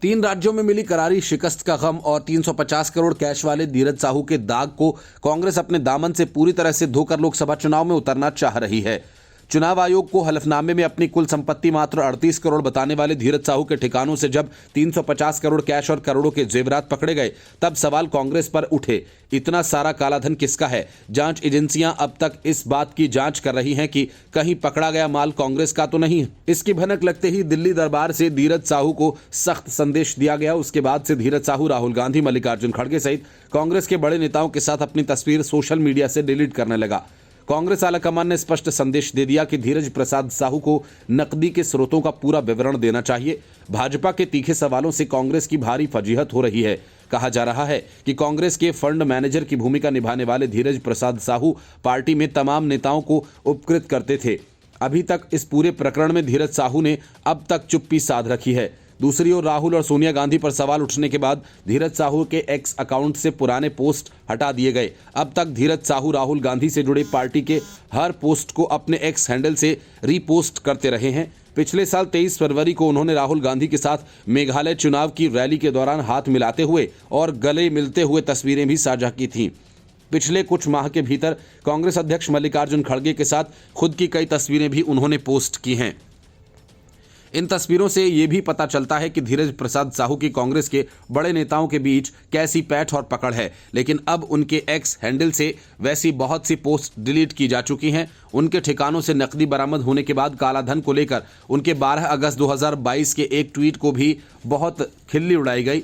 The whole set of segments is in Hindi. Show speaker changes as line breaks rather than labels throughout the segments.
तीन राज्यों में मिली करारी शिकस्त का गम और 350 करोड़ कैश वाले धीरज साहू के दाग को कांग्रेस अपने दामन से पूरी तरह से धोकर लोकसभा चुनाव में उतरना चाह रही है। चुनाव आयोग को हलफनामे में अपनी कुल संपत्ति मात्र 38 करोड़ बताने वाले धीरज साहू के ठिकानों से जब 350 करोड़ कैश और करोड़ों के जेवरात पकड़े गए, तब सवाल कांग्रेस पर उठे, इतना सारा कालाधन किसका है? जांच एजेंसियां अब तक इस बात की जांच कर रही हैं कि कहीं पकड़ा गया माल कांग्रेस का तो नहीं है। इसकी भनक लगते ही दिल्ली दरबार से धीरज साहू को सख्त संदेश दिया गया। उसके बाद से धीरज साहू राहुल गांधी, मल्लिकार्जुन खड़गे सहित कांग्रेस के बड़े नेताओं के साथ अपनी तस्वीर सोशल मीडिया से डिलीट करने लगा। कांग्रेस आलाकमान ने स्पष्ट संदेश दे दिया कि धीरज प्रसाद साहू को नकदी के स्रोतों का पूरा विवरण देना चाहिए। भाजपा के तीखे सवालों से कांग्रेस की भारी फजीहत हो रही है। कहा जा रहा है कि कांग्रेस के फंड मैनेजर की भूमिका निभाने वाले धीरज प्रसाद साहू पार्टी में तमाम नेताओं को उपकृत करते थे। अभी तक इस पूरे प्रकरण में धीरज साहू ने अब तक चुप्पी साध रखी है। दूसरी ओर राहुल और सोनिया गांधी पर सवाल उठने के बाद धीरज साहू के एक्स अकाउंट से पुराने पोस्ट हटा दिए गए। अब तक धीरज साहू राहुल गांधी से जुड़े पार्टी के हर पोस्ट को अपने एक्स हैंडल से रीपोस्ट करते रहे हैं। पिछले साल 23 फरवरी को उन्होंने राहुल गांधी के साथ मेघालय चुनाव की रैली के दौरान हाथ मिलाते हुए और गले मिलते हुए तस्वीरें भी साझा की थीं। पिछले कुछ माह के भीतर कांग्रेस अध्यक्ष मल्लिकार्जुन खड़गे के साथ खुद की कई तस्वीरें भी उन्होंने पोस्ट की हैं। इन तस्वीरों से ये भी पता चलता है कि धीरज प्रसाद साहू की कांग्रेस के बड़े नेताओं के बीच कैसी पैठ और पकड़ है। लेकिन अब उनके एक्स हैंडल से वैसी बहुत सी पोस्ट डिलीट की जा चुकी हैं। उनके ठिकानों से नकदी बरामद होने के बाद कालाधन को लेकर उनके 12 अगस्त 2022 के एक ट्वीट को भी बहुत खिल्ली उड़ाई गई।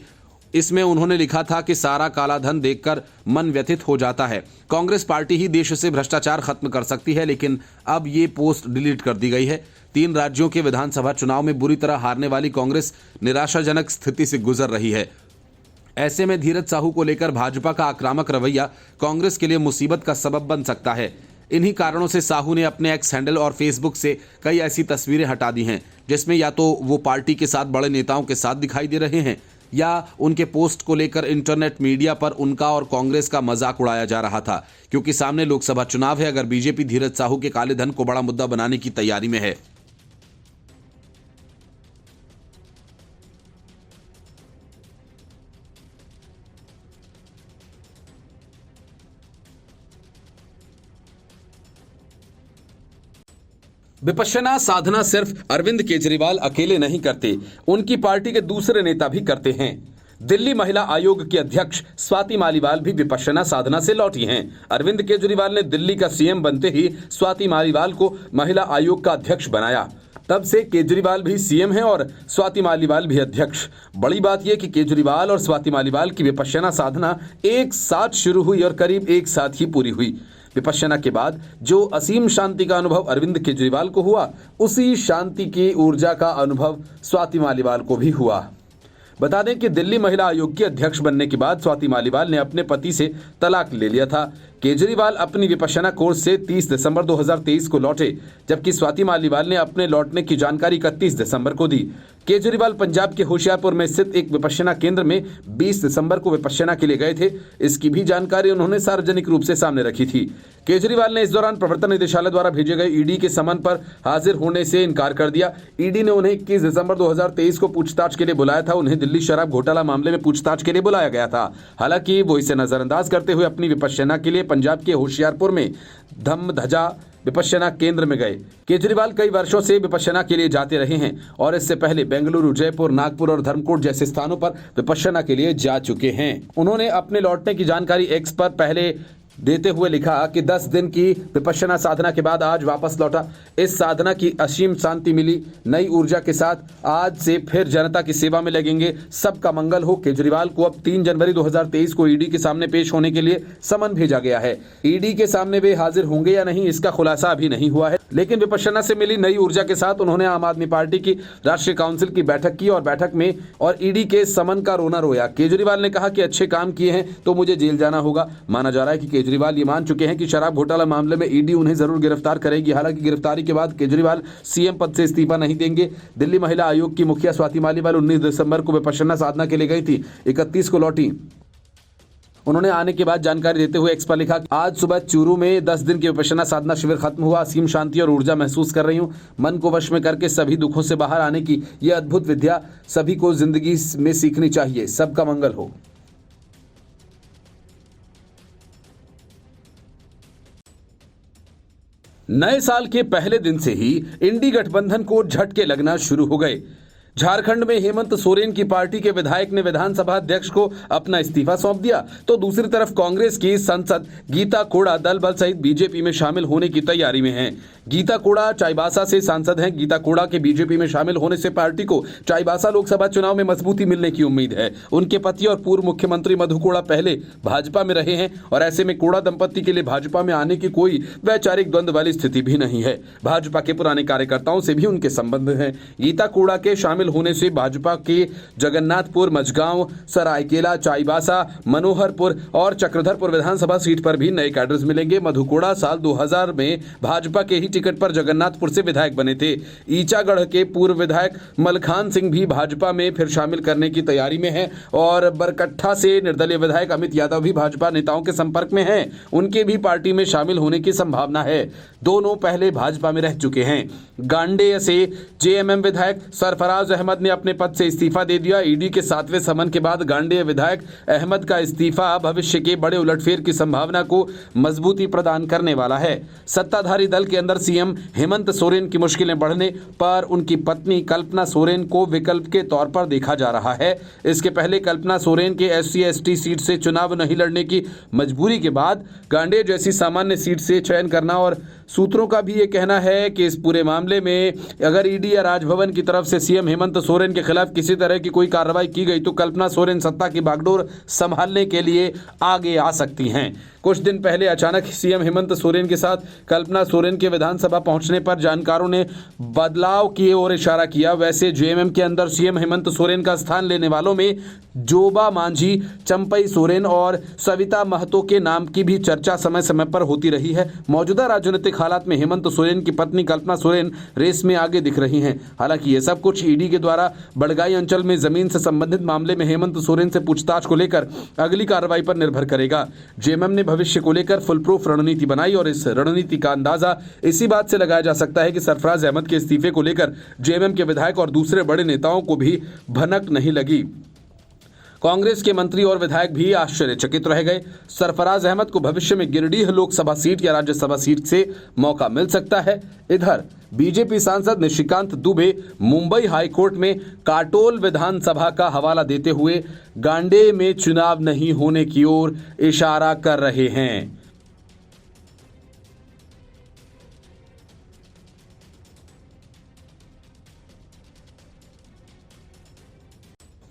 इसमें उन्होंने लिखा था कि सारा कालाधन देखकर मन व्यथित हो जाता है। कांग्रेस पार्टी ही देश से भ्रष्टाचार खत्म कर सकती है, लेकिन अब ये पोस्ट डिलीट कर दी गई है। 3 राज्यों के विधानसभा चुनाव में बुरी तरह हारने वाली कांग्रेस निराशाजनक स्थिति से गुजर रही है। ऐसे में धीरज साहू को लेकर भाजपा का आक्रामक रवैया कांग्रेस के लिए मुसीबत का सबब बन सकता है। इन्हीं कारणों से साहू ने अपने एक्स हैंडल और फेसबुक से कई ऐसी तस्वीरें हटा दी हैं जिसमें या तो वो पार्टी के साथ बड़े नेताओं के साथ दिखाई दे रहे हैं या उनके पोस्ट को लेकर इंटरनेट मीडिया पर उनका और कांग्रेस का मजाक उड़ाया जा रहा था। क्योंकि सामने लोकसभा चुनाव है, अगर बीजेपी धीरज साहू के काले धन को बड़ा मुद्दा बनाने की तैयारी में है। विपश्यना साधना सिर्फ अरविंद केजरीवाल अकेले नहीं करते, उनकी पार्टी के दूसरे नेता भी करते हैं। दिल्ली महिला आयोग की अध्यक्ष स्वाति मालीवाल भी विपश्यना साधना से लौटी हैं। अरविंद केजरीवाल ने दिल्ली का सीएम बनते ही स्वाति मालीवाल को महिला आयोग का अध्यक्ष बनाया। तब से केजरीवाल भी सीएम हैं और स्वाति मालीवाल भी अध्यक्ष। बड़ी बात यह कि केजरीवाल और स्वाति मालीवाल की विपश्यना साधना एक साथ शुरू हुई और करीब एक साथ ही पूरी हुई। विपश्यना के बाद जो असीम शांति का अनुभव अरविंद केजरीवाल को हुआ, उसी शांति की ऊर्जा का अनुभव स्वाति मालीवाल को भी हुआ। बता दें कि दिल्ली महिला आयोग की अध्यक्ष बनने के बाद स्वाति मालीवाल ने अपने पति से तलाक ले लिया था। केजरीवाल अपनी विपश्यना कोर्स से 30 दिसंबर 2023 को लौटे, जबकि स्वाति मालीवाल ने अपने लौटने की जानकारी 31 दिसंबर को दी। केजरीवाल पंजाब के होशियारपुर में स्थित एक विपश्यना केंद्र में 20 दिसंबर को विपश्यना के लिए गए थे। इसकी भी जानकारी उन्होंने सार्वजनिक रूप से सामने रखी थी। केजरीवाल ने इस दौरान प्रवर्तन निदेशालय द्वारा भेजे गए ईडी के समन पर हाजिर होने से इनकार कर दिया। ईडी ने उन्हें 21 दिसंबर 2023 को पूछताछ के लिए बुलाया था। उन्हें दिल्ली शराब घोटाला मामले में पूछताछ के लिए बुलाया गया था। हालांकि वो इसे नजरअंदाज करते हुए अपनी विपश्यना के लिए पंजाब के होशियारपुर में धमधजा विपश्यना केंद्र में गए। केजरीवाल कई वर्षों से विपश्यना के लिए जाते रहे हैं और इससे पहले बेंगलुरु, जयपुर, नागपुर और धर्मकोट जैसे स्थानों पर विपश्यना के लिए जा चुके हैं। उन्होंने अपने लौटने की जानकारी एक्स पर पहले देते हुए लिखा कि 10 दिन की विपश्यना साधना के बाद आज वापस लौटा। इस साधना की असीम शांति मिली। नई ऊर्जा के साथ आज से फिर जनता की सेवा में लगेंगे। सबका मंगल हो। केजरीवाल को अब 3 जनवरी 2023 को ईडी के सामने पेश होने के लिए समन भेजा गया है। ईडी के सामने वे हाजिर होंगे या नहीं, इसका खुलासा अभी नहीं हुआ है। लेकिन विपश्यना से मिली नई ऊर्जा के साथ उन्होंने आम आदमी पार्टी की राष्ट्रीय काउंसिल की बैठक की और बैठक में और ईडी के समन का रोना रोया। केजरीवाल ने कहा कि अच्छे काम किए हैं तो मुझे जेल जाना होगा। माना जा रहा है कि केजरीवाल ये मान चुके हैं कि शराब घोटाला मामले में ईडी उन्हें जरूर गिरफ्तार करेगी। हालांकि गिरफ्तारी के बाद केजरीवाल सीएम पद से इस्तीफा नहीं देंगे। दिल्ली महिला आयोग की मुखिया स्वाति मालीवाल 19 दिसंबर को विपश्यना साधना के लिए गई थी, 31 को लौटी। उन्होंने आने के बाद जानकारी देते हुए एक्स पर लिखा, आज सुबह चूरू में 10 दिन की विपश्यना साधना शिविर खत्म हुआ। असीम शांति और ऊर्जा महसूस कर रही हूँ। मन को वश में करके सभी दुखों से बाहर आने की यह अद्भुत विद्या सभी को जिंदगी में सीखनी चाहिए। सबका मंगल हो। नए साल के पहले दिन से ही इंडी गठबंधन को झटके लगना शुरू हो गए। झारखंड में हेमंत सोरेन की पार्टी के विधायक ने विधानसभा अध्यक्ष को अपना इस्तीफा सौंप दिया, तो दूसरी तरफ कांग्रेस की सांसद गीता कोड़ा दल बल सहित बीजेपी में शामिल होने की तैयारी में हैं। गीता कोड़ा चाईबासा से सांसद हैं। गीता कोड़ा के बीजेपी में शामिल होने से पार्टी को चाईबासा लोकसभा चुनाव में मजबूती मिलने की उम्मीद है। उनके पति और पूर्व मुख्यमंत्री मधु कोड़ा पहले भाजपा में रहे हैं और ऐसे में कोड़ा दंपत्ति के लिए भाजपा में आने की कोई वैचारिक द्वंद्व वाली स्थिति भी नहीं है। भाजपा के पुराने कार्यकर्ताओं से भी उनके संबंध हैं। गीता कोड़ा के शामिल होने से भाजपा के जगन्नाथपुर, मझगांव, सरायकेला, चाईबासा, मनोहरपुर और चक्रधरपुर विधानसभा सीट पर भी नए कैडर्स मिलेंगे। मधु कोड़ा साल 2000 में भाजपा के ही टिकट पर जगन्नाथपुर से विधायक बने थे। ईचागढ़ के पूर्व विधायक मलखान सिंह भी भाजपा में फिर शामिल करने की तैयारी में हैं और बरकट्ठा से निर्दलीय विधायक अमित यादव भी भाजपा नेताओं के संपर्क में हैं। उनके भी पार्टी में शामिल होने की संभावना है। दोनों पहले भाजपा में रह चुके हैं। गांडेय से जेएमएम विधायक सरफराज अहमद ने अपने पद से इस्तीफा दे दिया। ईडी के 7वें समन के बाद गांडेय विधायक अहमद का इस्तीफा भविष्य के बड़े उलटफेर की संभावना को मजबूती प्रदान करने वाला है। सत्ताधारी दल के अंदर सीएम हेमंत सोरेन की मुश्किलें बढ़ने पर उनकी पत्नी कल्पना सोरेन को विकल्प के तौर पर देखा जा रहा है। इसके पहले कल्पना सोरेन के SC/ST सीट से चुनाव नहीं लड़ने की मजबूरी के बाद गांडेय जैसी सामान्य सीट से चयन करना, और सूत्रों का भी ये कहना है कि इस पूरे मामले में अगर ईडी या राजभवन की तरफ से सीएम हेमंत सोरेन के खिलाफ किसी तरह की कोई कार्रवाई की गई तो कल्पना सोरेन सत्ता की बागडोर संभालने के लिए आगे आ सकती हैं। कुछ दिन पहले अचानक सीएम हेमंत सोरेन के साथ कल्पना सोरेन के विधानसभा पहुंचने पर जानकारों ने बदलाव की ओर इशारा किया। वैसे जेएमएम के अंदर सीएम हेमंत सोरेन का स्थान लेने वालों में जोबा मांझी, चंपई सोरेन और सविता महतो के नाम की भी चर्चा समय समय पर होती रही है। मौजूदा राजनीतिक हालात में हेमंत सोरेन की पत्नी कल्पना सोरेन रेस में आगे दिख रही हैं। हालांकि ये सब कुछ ईडी के द्वारा बड़गाई अंचल में जमीन से संबंधित मामले में हेमंत सोरेन से पूछताछ को लेकर अगली कार्रवाई पर निर्भर करेगा। जेएमएम ने भविष्य को लेकर फुल प्रूफ रणनीति बनाई और इस रणनीति का अंदाजा इसी बात से लगाया जा सकता है कि सरफराज अहमद के इस्तीफे को लेकर जेएमएम के विधायक और दूसरे बड़े नेताओं को भी भनक नहीं लगी। कांग्रेस के मंत्री और विधायक भी आश्चर्यचकित रह गए। सरफराज अहमद को भविष्य में गिरिडीह लोकसभा सीट या राज्यसभा सीट से मौका मिल सकता है। इधर बीजेपी सांसद निशिकांत दुबे मुंबई हाईकोर्ट में काटोल विधानसभा का हवाला देते हुए गांडेय में चुनाव नहीं होने की ओर इशारा कर रहे हैं।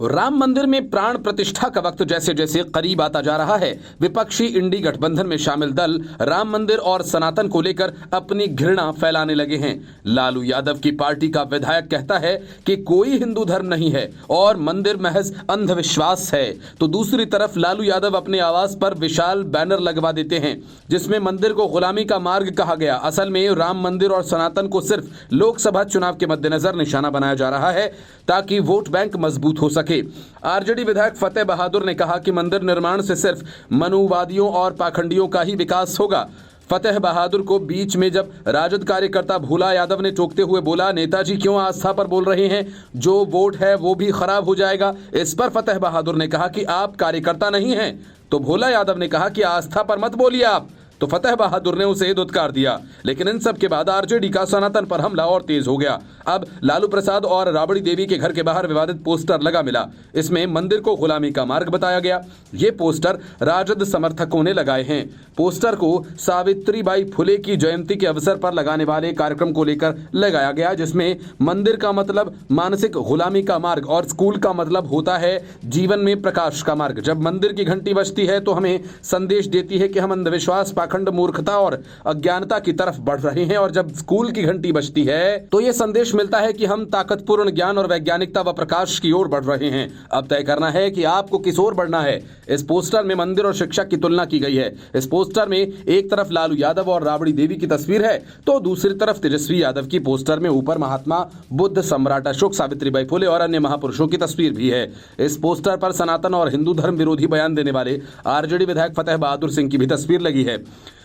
राम मंदिर में प्राण प्रतिष्ठा का वक्त जैसे जैसे करीब आता जा रहा है, विपक्षी इंडी गठबंधन में शामिल दल राम मंदिर और सनातन को लेकर अपनी घृणा फैलाने लगे हैं। लालू यादव की पार्टी का विधायक कहता है कि कोई हिंदू धर्म नहीं है और मंदिर महज अंधविश्वास है, तो दूसरी तरफ लालू यादव अपने आवास पर विशाल बैनर लगवा देते हैं जिसमें मंदिर को गुलामी का मार्ग कहा गया। असल में राम मंदिर और सनातन को सिर्फ लोकसभा चुनाव के मद्देनजर निशाना बनाया जा रहा है ताकि वोट बैंक मजबूत हो सके। आरजेडी विधायक फतेह बहादुर ने कहा कि मंदिर निर्माण से सिर्फ मनुवादियों और पाखंडियों का ही विकास होगा। फतेह बहादुर को बीच में जब राजद कार्यकर्ता भोला यादव ने टोकते हुए बोला, नेताजी क्यों आस्था पर बोल रहे हैं, जो वोट है वो भी खराब हो जाएगा। इस पर फतेह बहादुर ने कहा कि आप कार्यकर्ता नहीं हैं, तो भोला यादव ने कहा कि आस्था पर मत बोलिए आप, तो फतेह बहादुर ने उसे धुतकार दिया। लेकिन इन सब के बाद आरजेडी का सनातन पर हमला और तेज हो गया। अब लालू प्रसाद और राबड़ी देवी के घर के बाहर विवादित पोस्टर लगा मिला। इसमें मंदिर को गुलामी का मार्ग बताया गया। ये पोस्टर राजद समर्थकों ने लगाए हैं। पोस्टर को सावित्रीबाई फुले की जयंती के अवसर पर लगाने वाले कार्यक्रम को लेकर लगाया गया, जिसमें मंदिर का मतलब मानसिक गुलामी का मार्ग और स्कूल का मतलब होता है जीवन में प्रकाश का मार्ग। जब मंदिर की घंटी बजती है तो हमें संदेश देती है कि हम अंधविश्वास, पाखंड, मूर्खता और अज्ञानता की तरफ बढ़ रहे हैं। और जब स्कूल की घंटी बजती है तो ये संदेश मिलता है कि हम ताकतपूर्ण ज्ञान और वैज्ञानिकता व प्रकाश की ओर बढ़ रहे हैं। अब तय करना है कि आपको किस ओर बढ़ना है। इस पोस्टर में मंदिर और शिक्षक की तुलना की गई है। इस पोस्टर में एक तरफ लालू यादव और राबड़ी देवी की तस्वीर है तो दूसरी तरफ तेजस्वी यादव की। पोस्टर में ऊपर महात्मा बुद्ध, सम्राट अशोक, सावित्रीबाई फुले और अन्य महापुरुषों की तस्वीर भी है। इस पोस्टर पर सनातन और हिंदू धर्म विरोधी बयान देने वाले आरजेडी विधायक फतेह बहादुर सिंह की भी तस्वीर लगी है।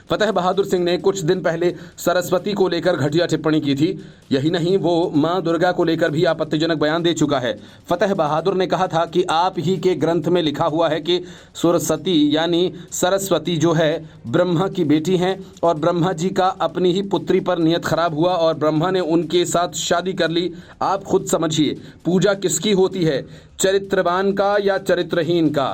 फतेह बहादुर सिंह ने कुछ दिन पहले सरस्वती को लेकर घटिया टिप्पणी की थी। यही नहीं, वो मां दुर्गा को लेकर भी आपत्तिजनक बयान दे चुका है। फतेह बहादुर ने कहा था कि आप ही के ग्रंथ में लिखा हुआ है कि सरस्वती यानी सरस्वती जो है ब्रह्मा की बेटी हैं और ब्रह्मा जी का अपनी ही पुत्री पर नियत खराब हुआ और ब्रह्मा ने उनके साथ शादी कर ली। आप खुद समझिए, पूजा किसकी होती है, चरित्रवान का या चरित्रहीन का।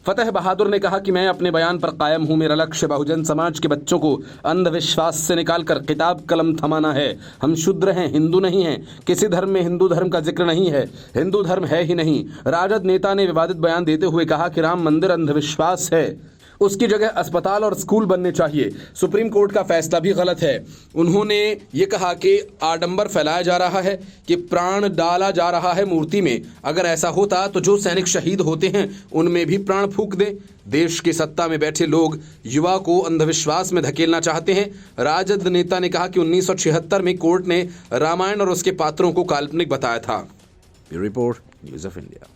फतेह बहादुर ने कहा कि मैं अपने बयान पर कायम हूं। मेरा लक्ष्य बहुजन समाज के बच्चों को अंधविश्वास से निकालकर किताब कलम थमाना है। हम शूद्र हैं, हिंदू नहीं हैं। किसी धर्म में हिंदू धर्म का जिक्र नहीं है, हिंदू धर्म है ही नहीं। राजद नेता ने विवादित बयान देते हुए कहा कि राम मंदिर अंधविश्वास है, उसकी जगह अस्पताल और स्कूल बनने चाहिए। सुप्रीम कोर्ट का फैसला भी गलत है। उन्होंने ये कहा कि आडंबर फैलाया जा रहा है, कि प्राण डाला जा रहा है मूर्ति में। अगर ऐसा होता तो जो सैनिक शहीद होते हैं उनमें भी प्राण फूंक दें। देश की सत्ता में बैठे लोग युवा को अंधविश्वास में धकेलना चाहते हैं। राजद नेता ने कहा कि 1976 में कोर्ट ने रामायण और उसके पात्रों को काल्पनिक बताया था। Bureau report, news of India.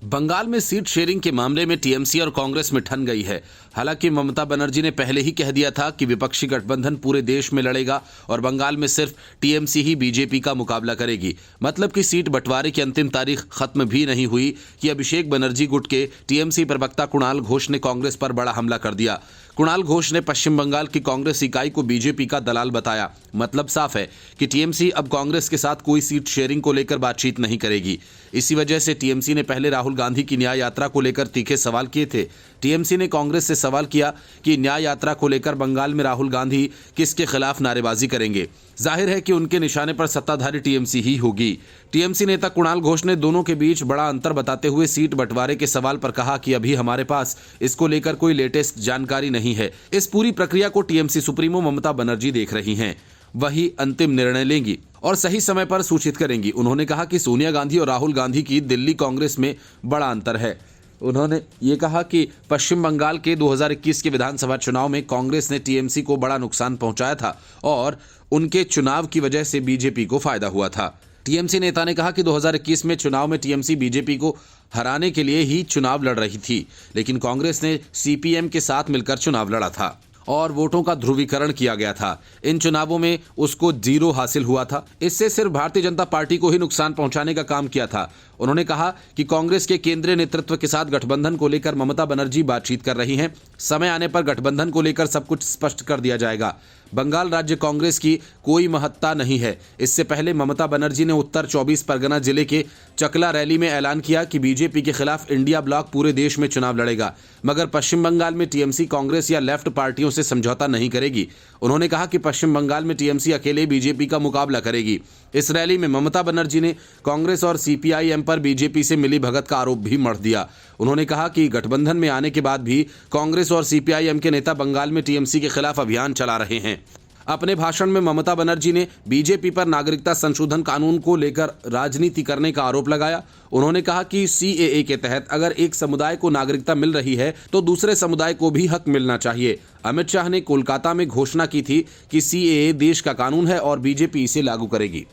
Bengal में सीट शेयरिंग के मामले में टीएमसी और कांग्रेस में ठन गई है। हालांकि ममता बनर्जी ने पहले ही कह दिया था कि विपक्षी गठबंधन पूरे देश में लड़ेगा और बंगाल में सिर्फ टीएमसी ही बीजेपी का मुकाबला करेगी। मतलब कि सीट बंटवारे की अंतिम तारीख खत्म भी नहीं हुई कि अभिषेक बनर्जी गुट के टीएमसी प्रवक्ता कुणाल घोष ने कांग्रेस पर बड़ा हमला कर दिया। कुणाल घोष ने पश्चिम बंगाल की कांग्रेस इकाई को बीजेपी का दलाल बताया। मतलब साफ है कि टीएमसी अब कांग्रेस के साथ कोई सीट शेयरिंग को लेकर बातचीत नहीं करेगी। इसी वजह से टीएमसी ने पहले राहुल गांधी की न्याय यात्रा को लेकर तीखे सवाल किए थे। टीएमसी ने कांग्रेस से सवाल किया कि न्याय यात्रा को लेकर बंगाल में राहुल गांधी किसके खिलाफ नारेबाजी करेंगे। जाहिर है कि उनके निशाने पर सत्ताधारी टीएमसी ही होगी। टीएमसी नेता कुणाल घोष ने दोनों के बीच बड़ा अंतर बताते हुए सीट बंटवारे के सवाल पर कहा कि अभी हमारे पास इसको लेकर कोई लेटेस्ट जानकारी नहीं है। इस पूरी प्रक्रिया को टीएमसी सुप्रीमो ममता बनर्जी देख रही हैं। वही अंतिम निर्णय लेंगी और सही समय पर सूचित करेंगी। उन्होंने कहा कि सोनिया गांधी और राहुल गांधी की दिल्ली कांग्रेस में बड़ा अंतर है। उन्होंने ये कहा कि पश्चिम बंगाल के 2021 के विधानसभा चुनाव में कांग्रेस ने टीएमसी को बड़ा नुकसान पहुंचाया था और उनके चुनाव की वजह से बीजेपी को फायदा हुआ था। टीएमसी नेता ने कहा कि 2021 में चुनाव में टीएमसी बीजेपी को हराने के लिए ही चुनाव लड़ रही थी, लेकिन कांग्रेस ने सीपीएम के साथ मिलकर चुनाव लड़ा था और वोटों का ध्रुवीकरण किया गया था। इन चुनावों में उसको 0 हासिल हुआ था। इससे सिर्फ भारतीय जनता पार्टी को ही नुकसान पहुंचाने का काम किया था। उन्होंने कहा कि कांग्रेस के केंद्रीय नेतृत्व के साथ गठबंधन को लेकर ममता बनर्जी बातचीत कर रही हैं। समय आने पर गठबंधन को लेकर सब कुछ स्पष्ट कर दिया जाएगा। बंगाल राज्य कांग्रेस की कोई महत्ता नहीं है। इससे पहले ममता बनर्जी ने उत्तर 24 परगना जिले के चकला रैली में ऐलान किया कि बीजेपी के खिलाफ इंडिया ब्लॉक पूरे देश में चुनाव लड़ेगा, मगर पश्चिम बंगाल में टीएमसी कांग्रेस या लेफ्ट पार्टियों से समझौता नहीं करेगी। उन्होंने कहा कि पश्चिम बंगाल में टीएमसी अकेले बीजेपी का मुकाबला करेगी। इस रैली में ममता बनर्जी ने कांग्रेस और सीपीआईएम पर बीजेपी से मिली भगत का आरोप भी मढ़ दिया। उन्होंने कहा कि गठबंधन में आने के बाद भी कांग्रेस और सीपीआईएम के नेता बंगाल में टीएमसी के खिलाफ अभियान चला रहे हैं। अपने भाषण में ममता बनर्जी ने बीजेपी पर नागरिकता संशोधन कानून को लेकर राजनीति करने का आरोप लगाया। उन्होंने कहा कि सीएए के तहत अगर एक समुदाय को नागरिकता मिल रही है तो दूसरे समुदाय को भी हक मिलना चाहिए। अमित शाह ने कोलकाता में घोषणा की थी कि सीएए देश का कानून है और बीजेपी इसे लागू करेगी।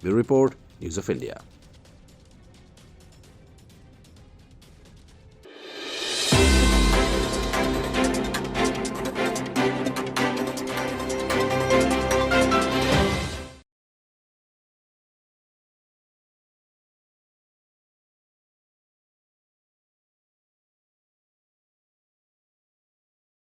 Bureau report, news of India.